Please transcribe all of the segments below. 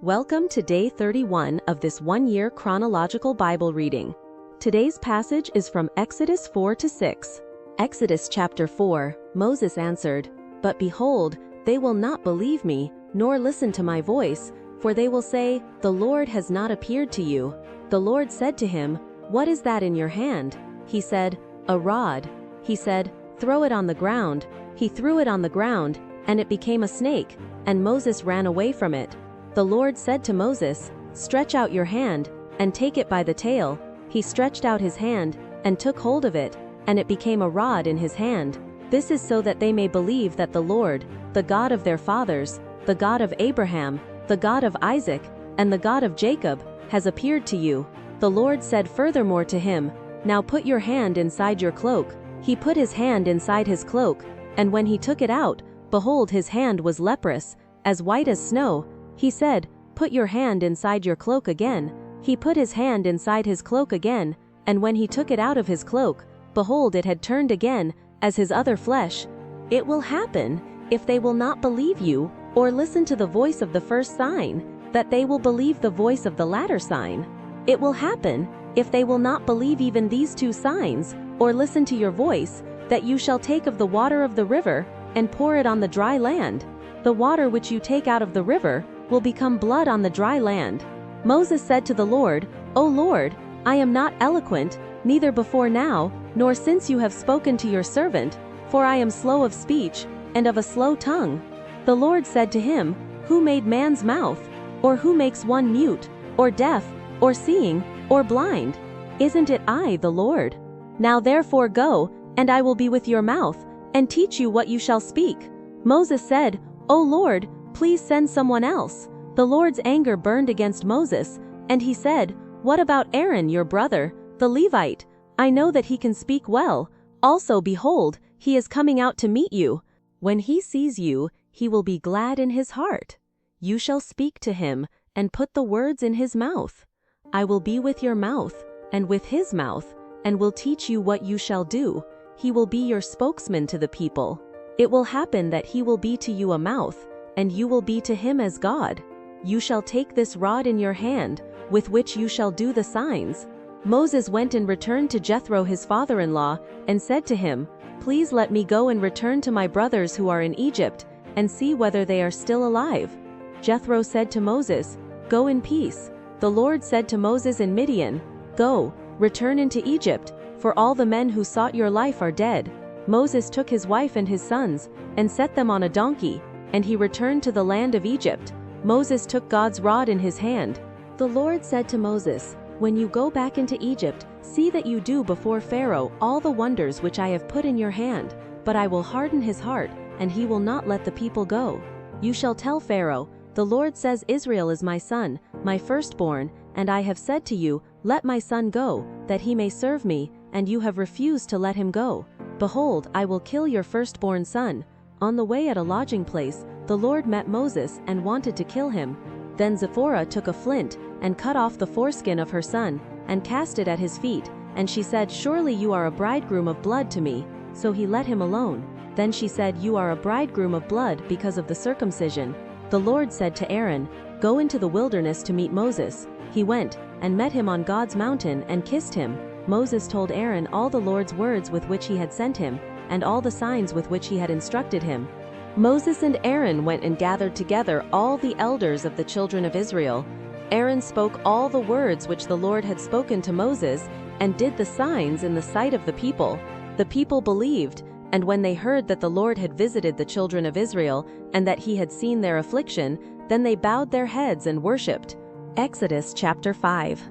Welcome to day 31 of this one-year chronological Bible reading. Today's passage is from Exodus 4-6. Exodus chapter 4, Moses answered, "But behold, they will not believe me, nor listen to my voice, for they will say, 'The Lord has not appeared to you.' The Lord said to him, 'What is that in your hand?' He said, 'A rod.' He said, 'Throw it on the ground.' He threw it on the ground, and it became a snake, and Moses ran away from it. The Lord said to Moses, 'Stretch out your hand, and take it by the tail.' He stretched out his hand, and took hold of it, and it became a rod in his hand. This is so that they may believe that the Lord, the God of their fathers, the God of Abraham, the God of Isaac, and the God of Jacob, has appeared to you." The Lord said furthermore to him, "Now put your hand inside your cloak." He put his hand inside his cloak, and when he took it out, behold, his hand was leprous, as white as snow. He said, "Put your hand inside your cloak again." He put his hand inside his cloak again, and when he took it out of his cloak, behold, it had turned again, as his other flesh. It will happen, if they will not believe you, or listen to the voice of the first sign, that they will believe the voice of the latter sign. It will happen, if they will not believe even these two signs, or listen to your voice, that you shall take of the water of the river, and pour it on the dry land. The water which you take out of the river will become blood on the dry land. Moses said to the Lord, "O Lord, I am not eloquent, neither before now, nor since you have spoken to your servant, for I am slow of speech, and of a slow tongue." The Lord said to him, "Who made man's mouth? Or who makes one mute, or deaf, or seeing, or blind? Isn't it I, the Lord? Now therefore go, and I will be with your mouth, and teach you what you shall speak." Moses said, "O Lord, please send someone else." The Lord's anger burned against Moses, and he said, "What about Aaron your brother, the Levite? I know that he can speak well. Also behold, he is coming out to meet you. When he sees you, he will be glad in his heart. You shall speak to him, and put the words in his mouth. I will be with your mouth, and with his mouth, and will teach you what you shall do. He will be your spokesman to the people. It will happen that he will be to you a mouth, and you will be to him as God. You shall take this rod in your hand, with which you shall do the signs." Moses went and returned to Jethro his father-in-law, and said to him, "Please let me go and return to my brothers who are in Egypt, and see whether they are still alive." Jethro said to Moses, "Go in peace." The Lord said to Moses in Midian, "Go, return into Egypt, for all the men who sought your life are dead." Moses took his wife and his sons, and set them on a donkey, and he returned to the land of Egypt. Moses took God's rod in his hand. The Lord said to Moses, "When you go back into Egypt, see that you do before Pharaoh all the wonders which I have put in your hand, but I will harden his heart, and he will not let the people go. You shall tell Pharaoh, 'The Lord says Israel is my son, my firstborn, and I have said to you, let my son go, that he may serve me, and you have refused to let him go. Behold, I will kill your firstborn son.'" On the way at a lodging place, the Lord met Moses and wanted to kill him. Then Zipporah took a flint, and cut off the foreskin of her son, and cast it at his feet, and she said, "Surely you are a bridegroom of blood to me." So he let him alone. Then she said, "You are a bridegroom of blood because of the circumcision." The Lord said to Aaron, "Go into the wilderness to meet Moses." He went, and met him on God's mountain, and kissed him. Moses told Aaron all the Lord's words with which he had sent him, and all the signs with which he had instructed him. Moses and Aaron went and gathered together all the elders of the children of Israel. Aaron spoke all the words which the Lord had spoken to Moses, and did the signs in the sight of the people. The people believed, and when they heard that the Lord had visited the children of Israel, and that he had seen their affliction, then they bowed their heads and worshipped. Exodus chapter 5.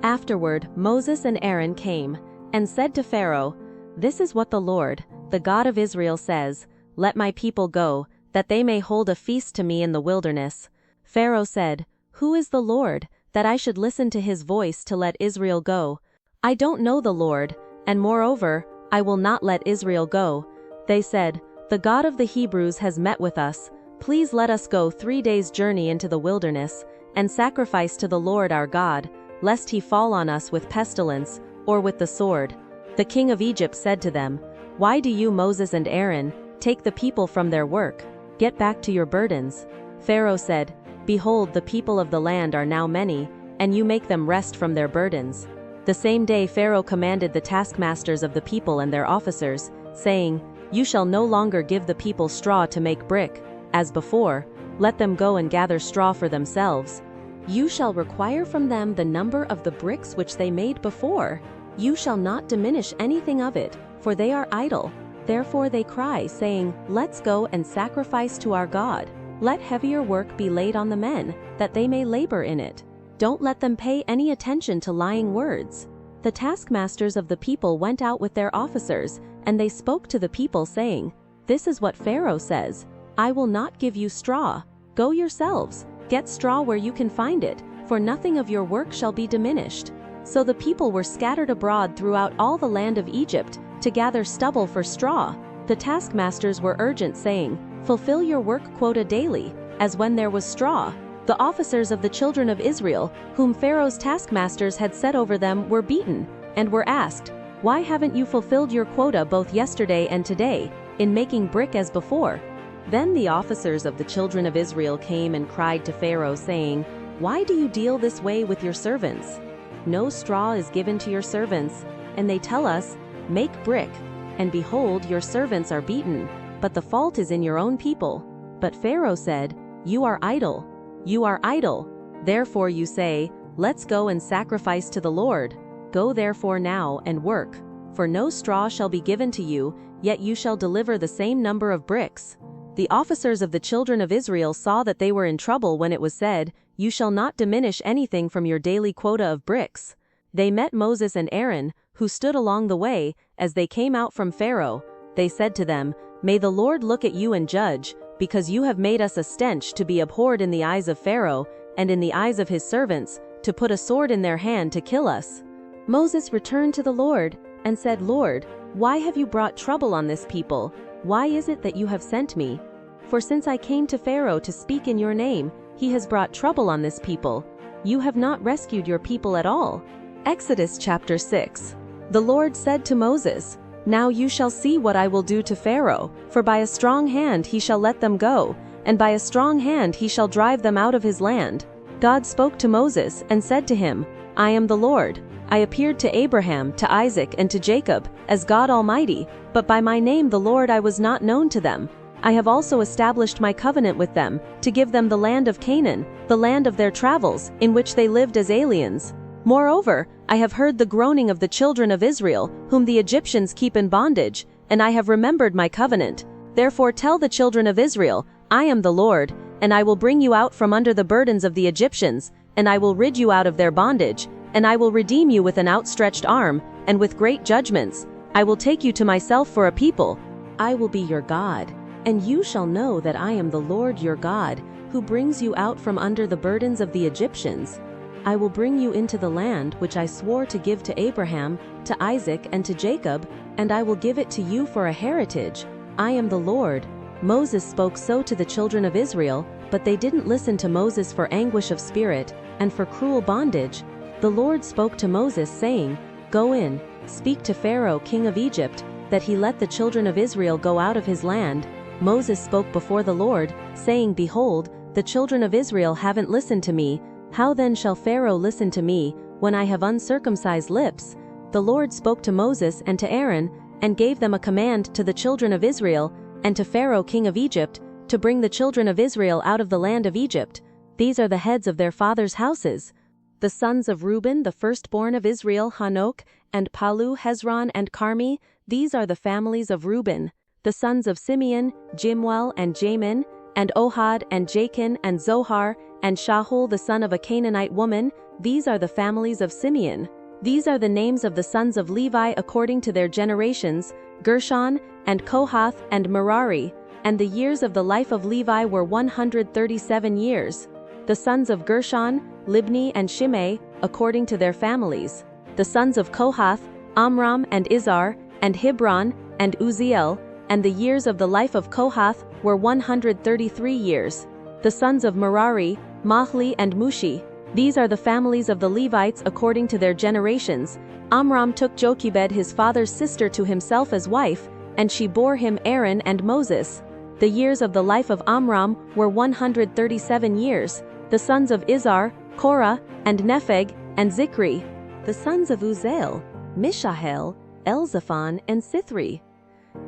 Afterward Moses and Aaron came, and said to Pharaoh, "This is what the Lord, the God of Israel says, let my people go, that they may hold a feast to me in the wilderness." Pharaoh said, "Who is the Lord, that I should listen to his voice to let Israel go? I don't know the Lord, and moreover, I will not let Israel go." They said, "The God of the Hebrews has met with us. Please let us go 3 days' journey into the wilderness, and sacrifice to the Lord our God, lest he fall on us with pestilence, or with the sword." The king of Egypt said to them, "Why do you, Moses and Aaron, take the people from their work? Get back to your burdens." Pharaoh said, Behold, the people of the land are now many, and you make them rest from their burdens. The same day Pharaoh commanded the taskmasters of the people and their officers, saying, You shall no longer give the people straw to make brick, as before, let them go and gather straw for themselves. You shall require from them the number of the bricks which they made before. You shall not diminish anything of it, for they are idle. Therefore they cry, saying, Let's go and sacrifice to our God. Let heavier work be laid on the men, that they may labor in it. Don't let them pay any attention to lying words. The taskmasters of the people went out with their officers, and they spoke to the people, saying, This is what Pharaoh says, I will not give you straw. Go yourselves, get straw where you can find it, for nothing of your work shall be diminished. So the people were scattered abroad throughout all the land of Egypt, to gather stubble for straw. The taskmasters were urgent, saying, Fulfill your work quota daily, as when there was straw. The officers of the children of Israel, whom Pharaoh's taskmasters had set over them, were beaten, and were asked, Why haven't you fulfilled your quota both yesterday and today, in making brick as before? Then the officers of the children of Israel came and cried to Pharaoh, saying, Why do you deal this way with your servants? No straw is given to your servants, and they tell us, Make brick, and behold, your servants are beaten, but the fault is in your own people. But Pharaoh said, You are idle. You are idle. Therefore you say, Let's go and sacrifice to the Lord. Go therefore now and work, for no straw shall be given to you, yet you shall deliver the same number of bricks. The officers of the children of Israel saw that they were in trouble when it was said, You shall not diminish anything from your daily quota of bricks. They met Moses and Aaron, who stood along the way, as they came out from Pharaoh. They said to them, May the Lord look at you and judge, because you have made us a stench to be abhorred in the eyes of Pharaoh, and in the eyes of his servants, to put a sword in their hand to kill us. Moses returned to the Lord, and said, Lord, why have you brought trouble on this people? Why is it that you have sent me? For since I came to Pharaoh to speak in your name, he has brought trouble on this people. You have not rescued your people at all. Exodus chapter 6. The Lord said to Moses, Now you shall see what I will do to Pharaoh, for by a strong hand he shall let them go, and by a strong hand he shall drive them out of his land. God spoke to Moses and said to him, I am the Lord. I appeared to Abraham, to Isaac, and to Jacob, as God Almighty, but by my name the Lord I was not known to them. I have also established my covenant with them, to give them the land of Canaan, the land of their travels, in which they lived as aliens. Moreover, I have heard the groaning of the children of Israel, whom the Egyptians keep in bondage, and I have remembered my covenant. Therefore tell the children of Israel, I am the Lord, and I will bring you out from under the burdens of the Egyptians, and I will rid you out of their bondage, and I will redeem you with an outstretched arm, and with great judgments. I will take you to myself for a people. I will be your God, and you shall know that I am the Lord your God, who brings you out from under the burdens of the Egyptians. I will bring you into the land which I swore to give to Abraham, to Isaac, and to Jacob, and I will give it to you for a heritage. I am the Lord. Moses spoke so to the children of Israel, but they didn't listen to Moses for anguish of spirit, and for cruel bondage. The Lord spoke to Moses, saying, Go in, speak to Pharaoh king of Egypt, that he let the children of Israel go out of his land. Moses spoke before the Lord, saying, Behold, the children of Israel haven't listened to me. How then shall Pharaoh listen to me, when I have uncircumcised lips? The Lord spoke to Moses and to Aaron, and gave them a command to the children of Israel, and to Pharaoh king of Egypt, to bring the children of Israel out of the land of Egypt. These are the heads of their fathers' houses. The sons of Reuben, the firstborn of Israel, Hanok, and Palu, Hezron, and Carmi, these are the families of Reuben. The sons of Simeon, Jimwel, and Jamin, and Ohad, and Jachin, and Zohar, and Shahul the son of a Canaanite woman, these are the families of Simeon. These are the names of the sons of Levi according to their generations, Gershon, and Kohath, and Merari. And the years of the life of Levi were 137 years. The sons of Gershon, Libni, and Shimei, according to their families. The sons of Kohath, Amram, and Izhar, and Hebron, and Uzziel. And the years of the life of Kohath were 133 years. The sons of Merari, Mahli, and Mushi. These are the families of the Levites according to their generations. Amram took Jochebed his father's sister to himself as wife, and she bore him Aaron and Moses. The years of the life of Amram were 137 years, The sons of Izhar, Korah, and Nepheg, and Zikri. The sons of Uzziel, Mishael, Elzaphan, and Sithri.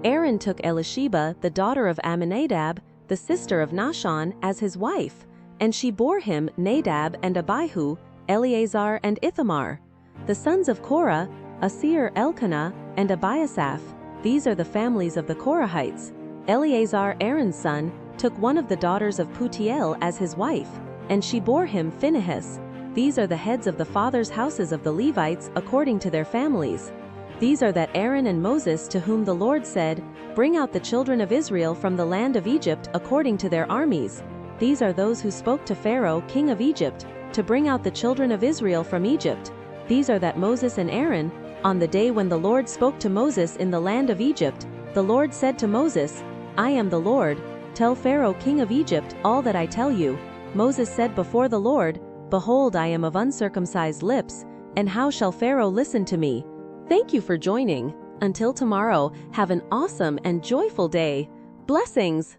Aaron took Elisheba, the daughter of Amminadab, the sister of Nahshon, as his wife, and she bore him Nadab and Abihu, Eleazar and Ithamar. The sons of Korah, Asir, Elkanah, and Abiasaph. These are the families of the Korahites. Eleazar, Aaron's son, took one of the daughters of Putiel as his wife, and she bore him Phinehas. These are the heads of the fathers' houses of the Levites according to their families. These are that Aaron and Moses to whom the Lord said, "Bring out the children of Israel from the land of Egypt according to their armies." These are those who spoke to Pharaoh, king of Egypt, to bring out the children of Israel from Egypt. These are that Moses and Aaron, on the day when the Lord spoke to Moses in the land of Egypt, the Lord said to Moses, "I am the Lord. Tell Pharaoh, king of Egypt, all that I tell you." Moses said before the Lord, "Behold, I am of uncircumcised lips, and how shall Pharaoh listen to me?" Thank you for joining. Until tomorrow, have an awesome and joyful day. Blessings!